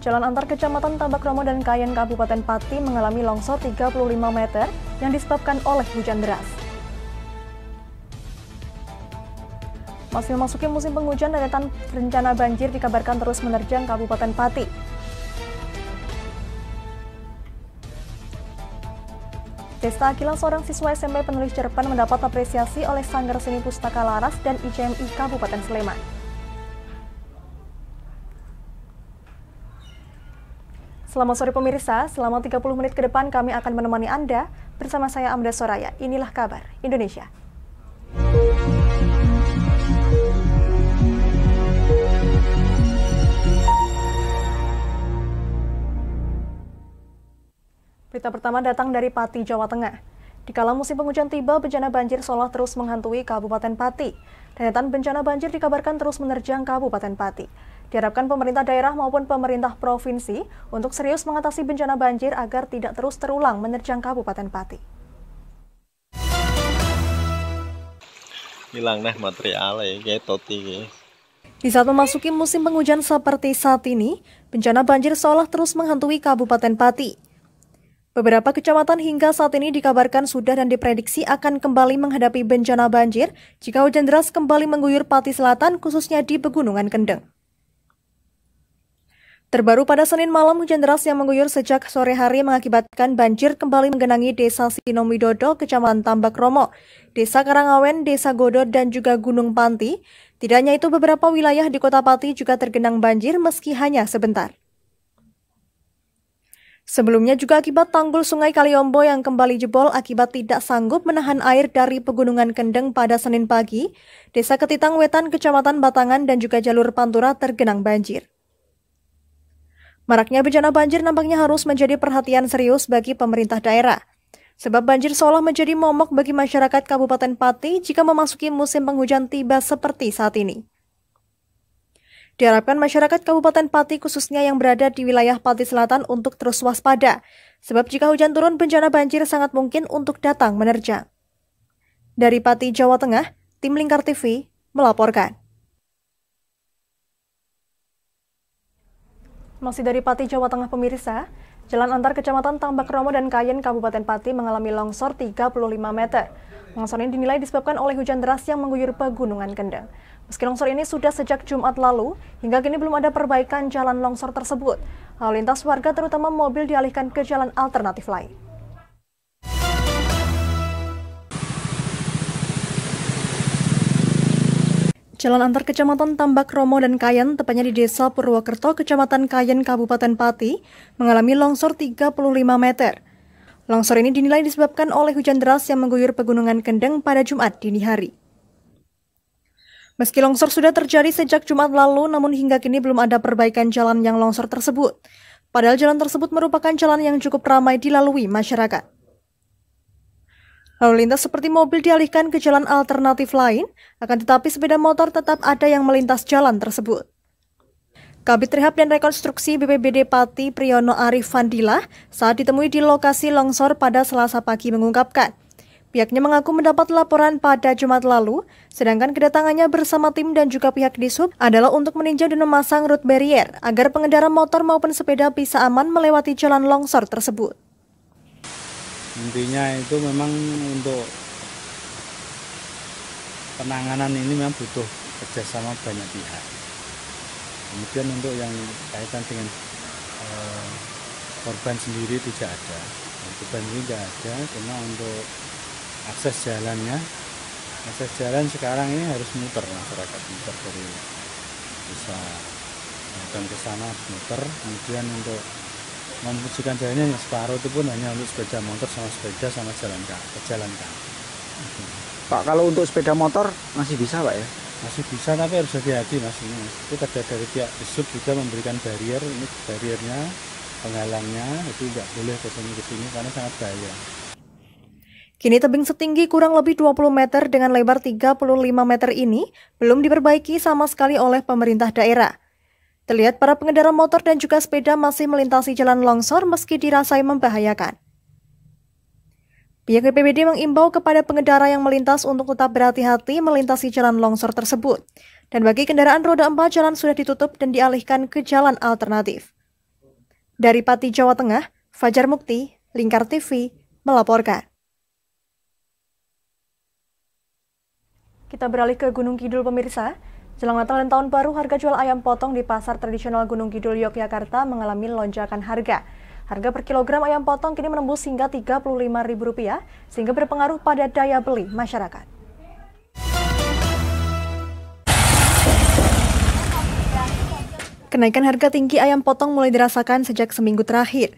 Jalan antar kecamatan Tambakromo dan Kayen Kabupaten Pati mengalami longsor 35 meter yang disebabkan oleh hujan deras. Masih memasuki musim penghujan, deretan bencana banjir dikabarkan terus menerjang Kabupaten Pati. Desta Akila, seorang siswa SMP penulis cerpen, mendapat apresiasi oleh Sanggar Seni Pustaka Laras dan ICMI Kabupaten Sleman. Selamat sore pemirsa, selama 30 menit ke depan kami akan menemani Anda bersama saya Amda Soraya. Inilah kabar Indonesia. Berita pertama datang dari Pati, Jawa Tengah. Di kala musim penghujan tiba, bencana banjir seolah terus menghantui Kabupaten Pati. Deretan bencana banjir dikabarkan terus menerjang Kabupaten Pati. Diharapkan pemerintah daerah maupun pemerintah provinsi untuk serius mengatasi bencana banjir agar tidak terus terulang menerjang Kabupaten Pati. Hilang nih materialnya kayak toti. Di saat memasuki musim penghujan seperti saat ini, bencana banjir seolah terus menghantui Kabupaten Pati. Beberapa kecamatan hingga saat ini dikabarkan sudah dan diprediksi akan kembali menghadapi bencana banjir jika hujan deras kembali mengguyur Pati Selatan, khususnya di Pegunungan Kendeng. Terbaru pada Senin malam, hujan deras yang mengguyur sejak sore hari mengakibatkan banjir kembali menggenangi Desa Sinomidodo, Kecamatan Tambakromo, Desa Karangawen, Desa Godot, dan juga Gunung Panti. Tidak hanya itu, beberapa wilayah di Kota Pati juga tergenang banjir meski hanya sebentar. Sebelumnya juga akibat tanggul Sungai Kaliombo yang kembali jebol akibat tidak sanggup menahan air dari Pegunungan Kendeng pada Senin pagi, Desa Ketitang Wetan, Kecamatan Batangan, dan juga jalur Pantura tergenang banjir. Maraknya bencana banjir nampaknya harus menjadi perhatian serius bagi pemerintah daerah. Sebab banjir seolah menjadi momok bagi masyarakat Kabupaten Pati jika memasuki musim penghujan tiba seperti saat ini. Diharapkan masyarakat Kabupaten Pati khususnya yang berada di wilayah Pati Selatan untuk terus waspada. Sebab jika hujan turun, bencana banjir sangat mungkin untuk datang menerjang. Dari Pati, Jawa Tengah, Tim Lingkar TV melaporkan. Masih dari Pati, Jawa Tengah pemirsa, jalan antar kecamatan Tambakromo dan Kayen Kabupaten Pati mengalami longsor 35 meter. Longsor ini dinilai disebabkan oleh hujan deras yang mengguyur Pegunungan Kendeng. Meski longsor ini sudah sejak Jumat lalu, hingga kini belum ada perbaikan jalan longsor tersebut. Lalu lintas warga terutama mobil dialihkan ke jalan alternatif lain. Jalan antar kecamatan Tambakromo dan Kayen, tepatnya di Desa Purwokerto, Kecamatan Kayen, Kabupaten Pati, mengalami longsor 35 meter. Longsor ini dinilai disebabkan oleh hujan deras yang mengguyur Pegunungan Kendeng pada Jumat dini hari. Meski longsor sudah terjadi sejak Jumat lalu, namun hingga kini belum ada perbaikan jalan yang longsor tersebut. Padahal jalan tersebut merupakan jalan yang cukup ramai dilalui masyarakat. Lalu lintas seperti mobil dialihkan ke jalan alternatif lain, akan tetapi sepeda motor tetap ada yang melintas jalan tersebut. Kabid Rehab dan Rekonstruksi BPBD Pati, Priyono Arif Fandila, saat ditemui di lokasi longsor pada Selasa pagi mengungkapkan, pihaknya mengaku mendapat laporan pada Jumat lalu, sedangkan kedatangannya bersama tim dan juga pihak Dishub adalah untuk meninjau dan memasang road barrier agar pengendara motor maupun sepeda bisa aman melewati jalan longsor tersebut. Intinya itu memang untuk penanganan ini memang butuh kerjasama banyak pihak. Kemudian untuk yang kaitan dengan korban sendiri tidak ada. Korban ini tidak ada, cuma untuk akses jalannya. Akses jalan sekarang ini harus muter, masyarakat muter dari bisa datang ke sana harus muter. Kemudian untuk memfungsikan jalannya yang separuh itu pun hanya untuk sepeda motor sama sepeda sama jalan kaki. Pak, kalau untuk sepeda motor masih bisa Pak ya? Masih bisa, tapi harus hati-hati Mas ini. Itu ada dari pihak Dishub juga memberikan barrier, ini barriernya, penghalangnya itu tidak boleh kesini karena sangat bahaya. Kini tebing setinggi kurang lebih 20 meter dengan lebar 35 meter ini belum diperbaiki sama sekali oleh pemerintah daerah. Terlihat para pengendara motor dan juga sepeda masih melintasi jalan longsor meski dirasai membahayakan. Pihak BPBD mengimbau kepada pengendara yang melintas untuk tetap berhati-hati melintasi jalan longsor tersebut. Dan bagi kendaraan roda 4, jalan sudah ditutup dan dialihkan ke jalan alternatif. Dari Pati, Jawa Tengah, Fajar Mukti, Lingkar TV, melaporkan. Kita beralih ke Gunung Kidul, pemirsa. Jelang Natal dan Tahun Baru, harga jual ayam potong di pasar tradisional Gunung Kidul, Yogyakarta mengalami lonjakan harga. Harga per kilogram ayam potong kini menembus hingga Rp35.000, sehingga berpengaruh pada daya beli masyarakat. Kenaikan harga tinggi ayam potong mulai dirasakan sejak seminggu terakhir.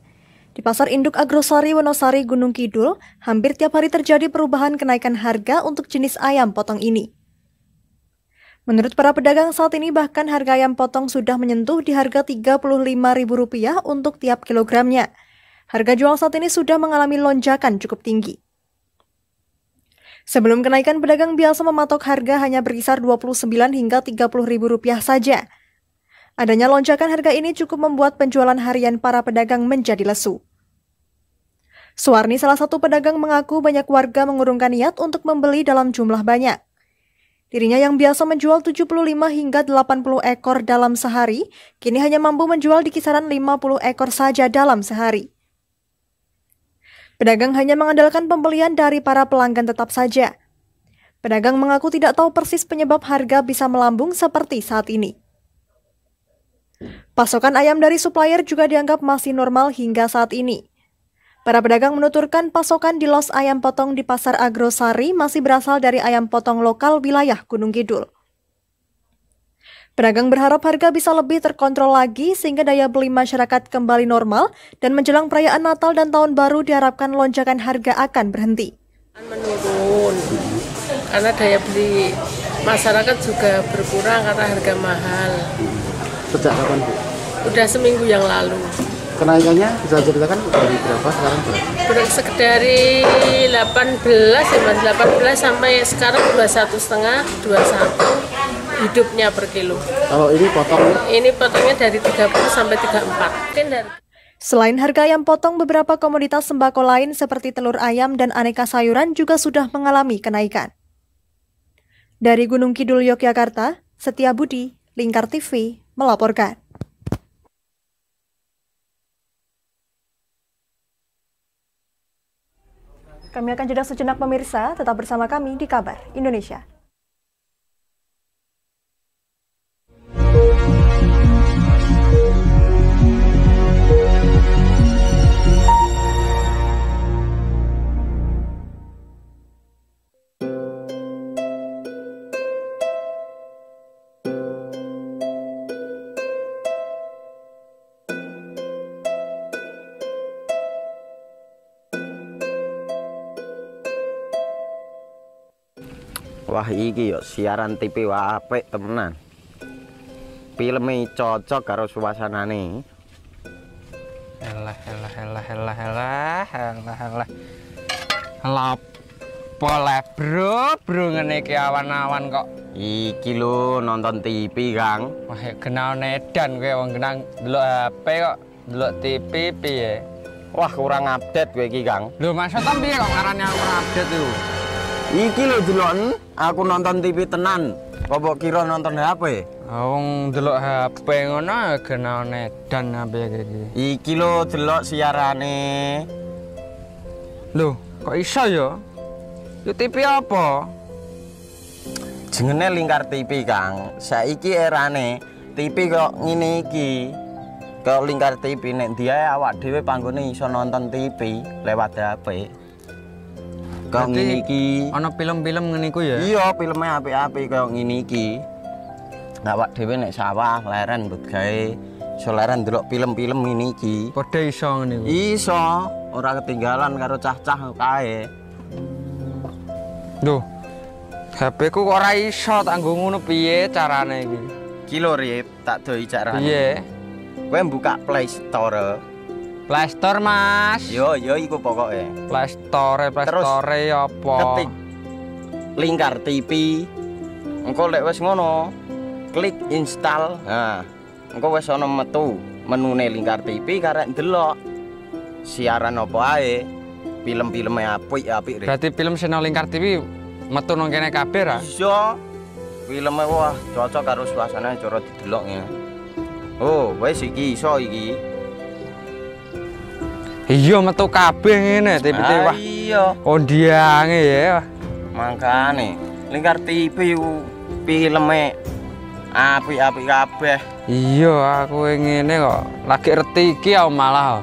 Di Pasar Induk Agrosari, Wonosari, Gunung Kidul, hampir tiap hari terjadi perubahan kenaikan harga untuk jenis ayam potong ini. Menurut para pedagang saat ini bahkan harga ayam potong sudah menyentuh di harga Rp35.000 untuk tiap kilogramnya. Harga jual saat ini sudah mengalami lonjakan cukup tinggi. Sebelum kenaikan, pedagang biasa mematok harga hanya berkisar Rp29 hingga Rp30.000 saja. Adanya lonjakan harga ini cukup membuat penjualan harian para pedagang menjadi lesu. Suwarni, salah satu pedagang, mengaku banyak warga mengurungkan niat untuk membeli dalam jumlah banyak. Dirinya yang biasa menjual 75 hingga 80 ekor dalam sehari, kini hanya mampu menjual di kisaran 50 ekor saja dalam sehari. Pedagang hanya mengandalkan pembelian dari para pelanggan tetap saja. Pedagang mengaku tidak tahu persis penyebab harga bisa melambung seperti saat ini. Pasokan ayam dari supplier juga dianggap masih normal hingga saat ini. Para pedagang menuturkan pasokan di los ayam potong di Pasar Agrosari masih berasal dari ayam potong lokal wilayah Gunung Kidul. Pedagang berharap harga bisa lebih terkontrol lagi sehingga daya beli masyarakat kembali normal dan menjelang perayaan Natal dan Tahun Baru diharapkan lonjakan harga akan berhenti. Menurun karena daya beli masyarakat juga berkurang karena harga mahal. Sejak kapan, Bu? Udah seminggu yang lalu. Kenaikannya bisa ceritakan dari berapa sekarang berapa? Dari 18 sampai sekarang 21,5, 21 hidupnya per kilo. Kalau ini potongnya? Ini potongnya dari 30 sampai 34. Selain harga ayam potong, beberapa komoditas sembako lain seperti telur ayam dan aneka sayuran juga sudah mengalami kenaikan. Dari Gunung Kidul, Yogyakarta, Setia Budi, Lingkar TV, melaporkan. Kami akan jeda sejenak, pemirsa. Tetap bersama kami di Kabar Indonesia. Wah, iki yo siaran TV apik temenan. Filme cocok karo suasanane. Elah. Lapoleh bro ngene iki awan-awan kok. Iki lho nonton TV, Kang. Wah, kenal nedan kowe wong kenang delok HP kok delok TV piye? Wah, kurang update kowe iki, Kang. Lho, maksudnya piye kok ngarane aku update itu? Iki lho deloken, aku nonton TV tenan. Apa kira nonton HP? Wong delok HP ngono kenal nedan apa iki. Iki lho delok siarane. Lho, kok iso ya? Yo TV apa? Jenenge Lingkar TV, Kang. Saiki erane TV kok ngene iki. Kok Lingkar TV nek diae awak dhewe panggone iso nonton TV lewat HP. Kok ngene iki. Ana film-film ngene iku ya? Iya, filme apik-apik kaya ngene iki. Awak dhewe nek sawah leren mbut gawe iso leren ndelok film-film ngene iki. Padha iso ngene iku. Iso, ora ketinggalan karo cah-cah kae. Duh. HP ku kok ora iso tak nggo ngono piye carane iki? Ki lho Rip, tak doi carane. Piye? Kowe buka Play Store. Play Store, Mas. Yo iku pokoke. Play Store apa? Ketik Lingkar TV. Engko lek wis ngono, klik install. Nah, engko wis ana metu menune Lingkar TV karek ndelok siaran apa ae. Film-filme apik-apik. Berarti film channel Lingkar TV metu nang kene kabeh ra? Iya. Filme wah cocok karo suasanane cara didelok ya. Oh, wis iki iso iki. Iya metu kabeh ngene TV-TV wah. Iya. Kondiange ya. Mangkane Lingkar TV filme apik-apik kabeh. Iya aku ngene kok. Lagi reti iki aku malah.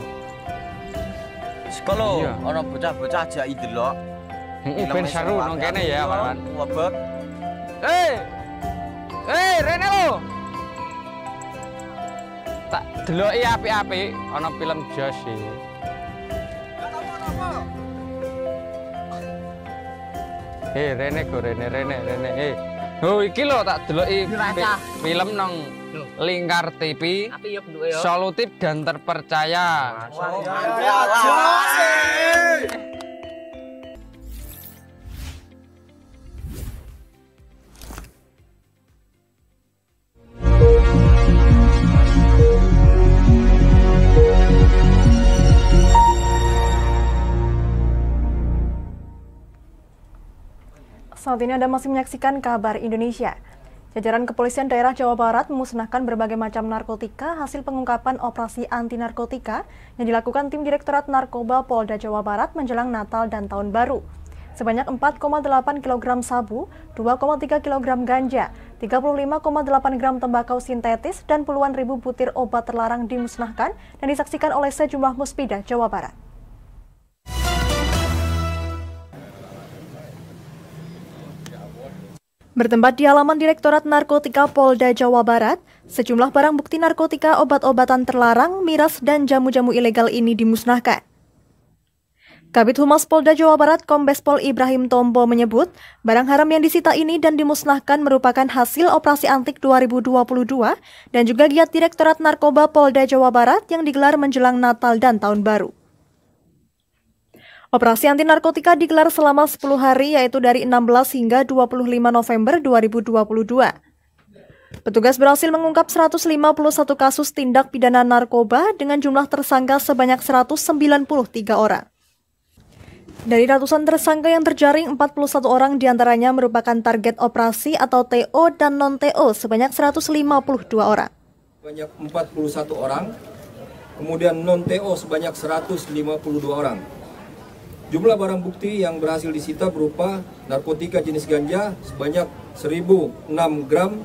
Sekolo Iya. ana bocah-bocah ajak ndelok. Heeh ben seru nang kene ya, kawan. Wabek. Rene lo. Tak deloki apik-apik ana film Jos iki. Rene go Rene. Oh iki lho tak deloki film nang Lingkar TV. Solutif dan terpercaya. Saat ini Anda masih menyaksikan Kabar Indonesia. Jajaran Kepolisian Daerah Jawa Barat memusnahkan berbagai macam narkotika hasil pengungkapan operasi anti narkotika yang dilakukan tim Direktorat Narkoba Polda Jawa Barat menjelang Natal dan Tahun Baru. Sebanyak 4,8 kg sabu, 2,3 kg ganja, 35,8 gram tembakau sintetis, dan puluhan ribu butir obat terlarang dimusnahkan dan disaksikan oleh sejumlah muspida Jawa Barat. Bertempat di halaman Direktorat Narkotika Polda Jawa Barat, sejumlah barang bukti narkotika, obat-obatan terlarang, miras, dan jamu-jamu ilegal ini dimusnahkan. Kabid Humas Polda Jawa Barat Kombes Pol Ibrahim Tombo menyebut, barang haram yang disita ini dan dimusnahkan merupakan hasil operasi antik 2022 dan juga giat Direktorat Narkoba Polda Jawa Barat yang digelar menjelang Natal dan Tahun Baru. Operasi anti narkotika digelar selama 10 hari, yaitu dari 16 hingga 25 November 2022. Petugas berhasil mengungkap 151 kasus tindak pidana narkoba dengan jumlah tersangka sebanyak 193 orang. Dari ratusan tersangka yang terjaring, 41 orang diantaranya merupakan target operasi atau TO dan non-TO sebanyak 152 orang. Banyak 41 orang, kemudian non-TO sebanyak 152 orang. Jumlah barang bukti yang berhasil disita berupa narkotika jenis ganja sebanyak 1006 gram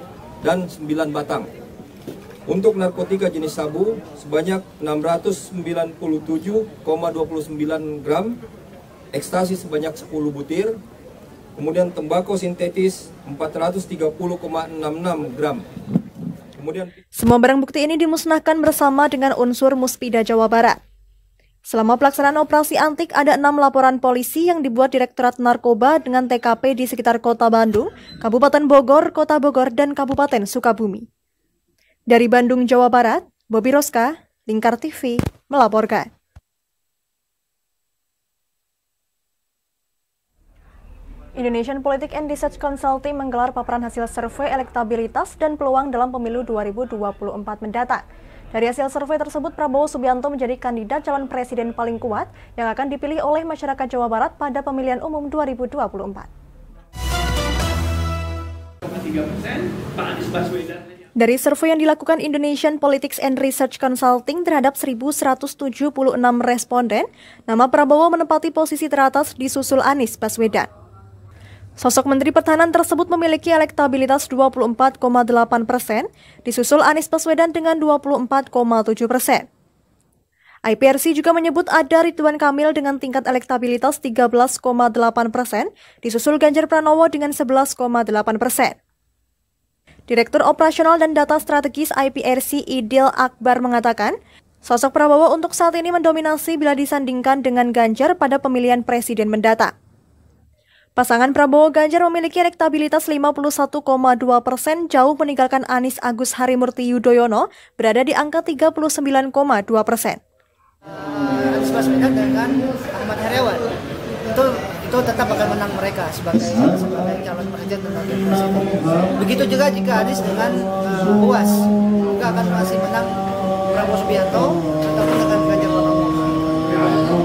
dan 9 batang. Untuk narkotika jenis sabu sebanyak 697,29 gram, ekstasi sebanyak 10 butir, kemudian tembakau sintetis 430,66 gram. Semua barang bukti ini dimusnahkan bersama dengan unsur Muspida Jawa Barat. Selama pelaksanaan operasi antik, ada 6 laporan polisi yang dibuat Direktorat Narkoba dengan TKP di sekitar Kota Bandung, Kabupaten Bogor, Kota Bogor, dan Kabupaten Sukabumi. Dari Bandung, Jawa Barat, Bobi Roska, Lingkar TV, melaporkan. Indonesian Politik and Research Consulting menggelar paparan hasil survei elektabilitas dan peluang dalam pemilu 2024 mendatang. Dari hasil survei tersebut, Prabowo Subianto menjadi kandidat calon presiden paling kuat yang akan dipilih oleh masyarakat Jawa Barat pada pemilihan umum 2024. Dari survei yang dilakukan Indonesian Politics and Research Consulting terhadap 1.176 responden, nama Prabowo menempati posisi teratas disusul Anies Baswedan. Sosok Menteri Pertahanan tersebut memiliki elektabilitas 24,8%, disusul Anies Baswedan dengan 24,7%. IPRC juga menyebut ada Ridwan Kamil dengan tingkat elektabilitas 13,8%, disusul Ganjar Pranowo dengan 11,8%. Direktur Operasional dan Data Strategis IPRC Idil Akbar mengatakan, sosok Prabowo untuk saat ini mendominasi bila disandingkan dengan Ganjar pada pemilihan presiden mendatang. Pasangan Prabowo-Ganjar memiliki elektabilitas 51,2%, jauh meninggalkan Anies Agus Harimurti Yudhoyono berada di angka 39,2%. Anies Baswedan dengan Ahmad Heriawan itu tetap akan menang mereka sebagai calon presiden dan wakil presiden. Begitu juga jika Anies dengan UAS juga akan masih menang Prabowo Subianto ataupun dengan Ganjar Pranowo.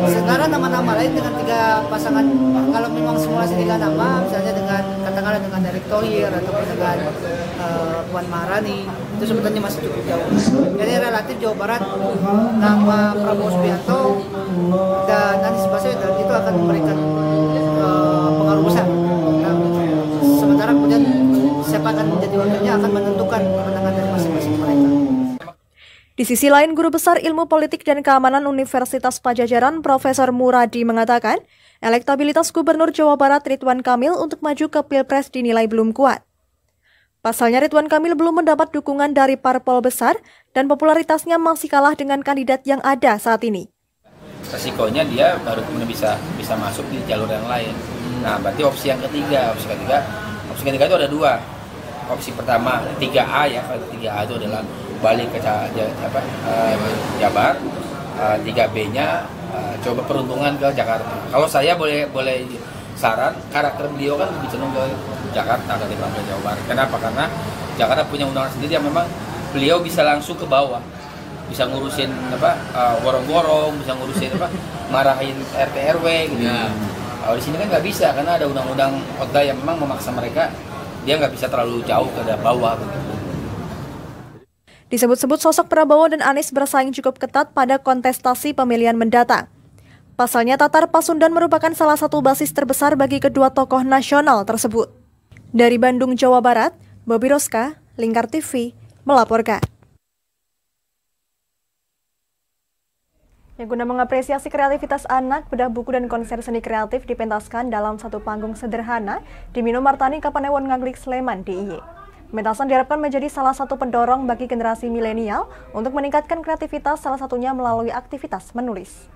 Sekarang nama-nama lain dengan 3 pasangan, kalau memang simulasi 3 nama, misalnya dengan katakanlah dengan Erick Thohir ataupun dengan Puan Maharani, itu sebetulnya masih cukup jauh. Jadi relatif Jawa Barat nama Prabowo Subianto dan Anies Baswedan itu akan memberikan pengaruh besar. Nah, sementara kemudian siapa akan menjadi wakilnya akan menentukan kemenangan dari masing-masing mereka. Di sisi lain, Guru Besar Ilmu Politik dan Keamanan Universitas Padjadjaran Profesor Muradi mengatakan, elektabilitas Gubernur Jawa Barat Ridwan Kamil untuk maju ke Pilpres dinilai belum kuat. Pasalnya Ridwan Kamil belum mendapat dukungan dari parpol besar dan popularitasnya masih kalah dengan kandidat yang ada saat ini. Resikonya dia baru kemudian bisa masuk di jalur yang lain. Nah, berarti opsi ketiga itu ada dua. Opsi pertama 3A ya, 3A itu adalah balik ke Jabar, 3B-nya coba peruntungan ke Jakarta. Kalau saya boleh saran, karakter beliau kan lebih cenderung ke Jakarta daripada Jawa Barat. Kenapa? Karena Jakarta punya undangan sendiri yang memang beliau bisa langsung ke bawah, bisa ngurusin gorong-gorong, bisa ngurusin marahin RT RW gitu. Kalau di sini kan nggak bisa karena ada undang-undang ODA yang memang memaksa mereka, dia nggak bisa terlalu jauh ke bawah begitu. Disebut-sebut sosok Prabowo dan Anies bersaing cukup ketat pada kontestasi pemilihan mendatang. Pasalnya Tatar Pasundan merupakan salah satu basis terbesar bagi kedua tokoh nasional tersebut. Dari Bandung, Jawa Barat, Bobby Roska, Lingkar TV, melaporkan. Yang guna mengapresiasi kreativitas anak, bedah buku dan konser seni kreatif dipentaskan dalam satu panggung sederhana di Mino Martani, Kapanewon Ngaglik, Sleman, DIY. Pementasan diharapkan menjadi salah satu pendorong bagi generasi milenial untuk meningkatkan kreativitas, salah satunya melalui aktivitas menulis.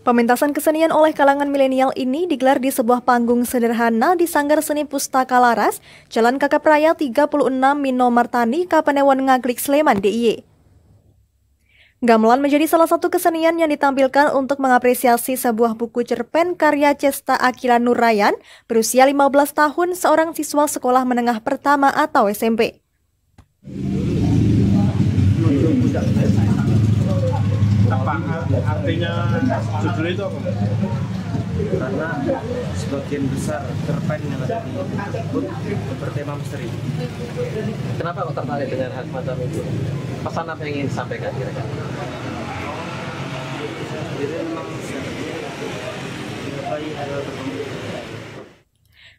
Pementasan kesenian oleh kalangan milenial ini digelar di sebuah panggung sederhana di Sanggar Seni Pustaka Laras, Jalan Kakap Raya 36 Mino Martani, Kapanewon Ngaglik, Sleman, DIY. Gamelan menjadi salah satu kesenian yang ditampilkan untuk mengapresiasi sebuah buku cerpen karya Cesta Akila Nurayan berusia 15 tahun, seorang siswa sekolah menengah pertama atau SMP. Apa artinya judul itu apa? Karena sebagian besar cerpen yang ada di buku tersebut bertema misteri. Kenapa kok tertarik dengan hal semacam itu? Pesan apa yang ingin disampaikan kira-kira? Jadi memang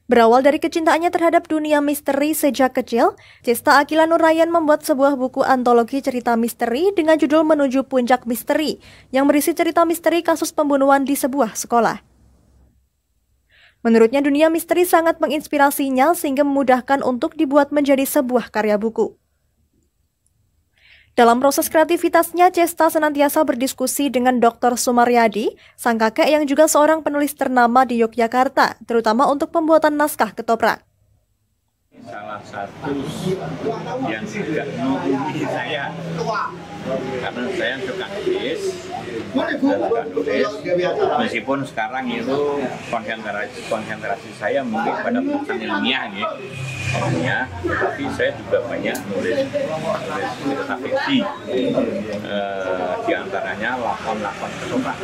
Berawal dari kecintaannya terhadap dunia misteri sejak kecil, Cesta Akila Nurayan membuat sebuah buku antologi cerita misteri dengan judul Menuju Puncak Misteri, yang berisi cerita misteri kasus pembunuhan di sebuah sekolah. Menurutnya dunia misteri sangat menginspirasinya sehingga memudahkan untuk dibuat menjadi sebuah karya buku. Dalam proses kreativitasnya, Cesta senantiasa berdiskusi dengan Dr. Sumaryadi, sang kakek yang juga seorang penulis ternama di Yogyakarta, terutama untuk pembuatan naskah ketoprak. Salah satu yang tidak menghubungi saya, karena saya suka nulis, meskipun sekarang itu konsentrasi saya mungkin pada tulisan ilmiah tapi saya juga banyak nulis cerita fiksi, diantaranya lakon-lakon ketoprak.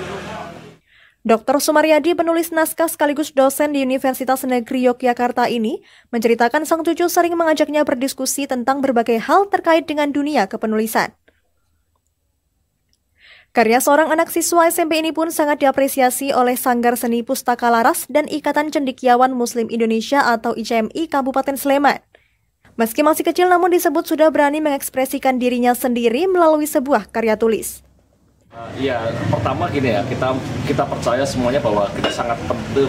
Dr. Sumaryadi, penulis naskah sekaligus dosen di Universitas Negeri Yogyakarta ini, menceritakan sang cucu sering mengajaknya berdiskusi tentang berbagai hal terkait dengan dunia kepenulisan. Karya seorang anak siswa SMP ini pun sangat diapresiasi oleh Sanggar Seni Pustaka Laras dan Ikatan Cendekiawan Muslim Indonesia atau ICMI Kabupaten Sleman. Meski masih kecil namun disebut sudah berani mengekspresikan dirinya sendiri melalui sebuah karya tulis. Iya, pertama gini ya, kita percaya semuanya bahwa kita sangat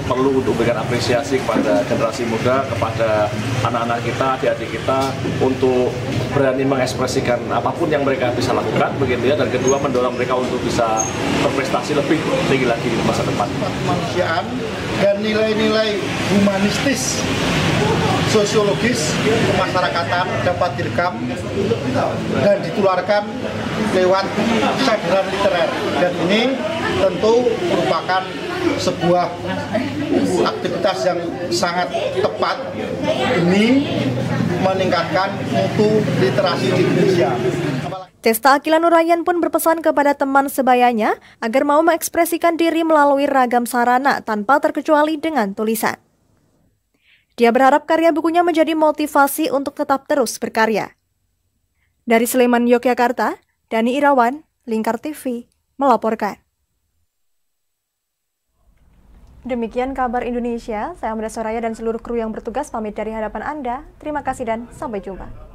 perlu untuk memberikan apresiasi kepada generasi muda, kepada anak-anak kita, adik-adik kita untuk berani mengekspresikan apapun yang mereka bisa lakukan begitu ya, dan kedua mendorong mereka untuk bisa berprestasi lebih tinggi lagi di masa depan. Kemanusiaan dan nilai-nilai humanistis, sosiologis, kemasyarakatan dapat direkam dan ditularkan lewat kesadaran literer, dan ini tentu merupakan sebuah aktivitas yang sangat tepat demi meningkatkan mutu literasi di Indonesia. Cesta Akila Nurayan pun berpesan kepada teman sebayanya agar mau mengekspresikan diri melalui ragam sarana tanpa terkecuali dengan tulisan. Dia berharap karya bukunya menjadi motivasi untuk tetap terus berkarya. Dari Sleman, Yogyakarta, Dani Irawan, Lingkar TV, melaporkan. Demikian kabar Indonesia, saya Amanda Soraya dan seluruh kru yang bertugas pamit dari hadapan Anda. Terima kasih dan sampai jumpa.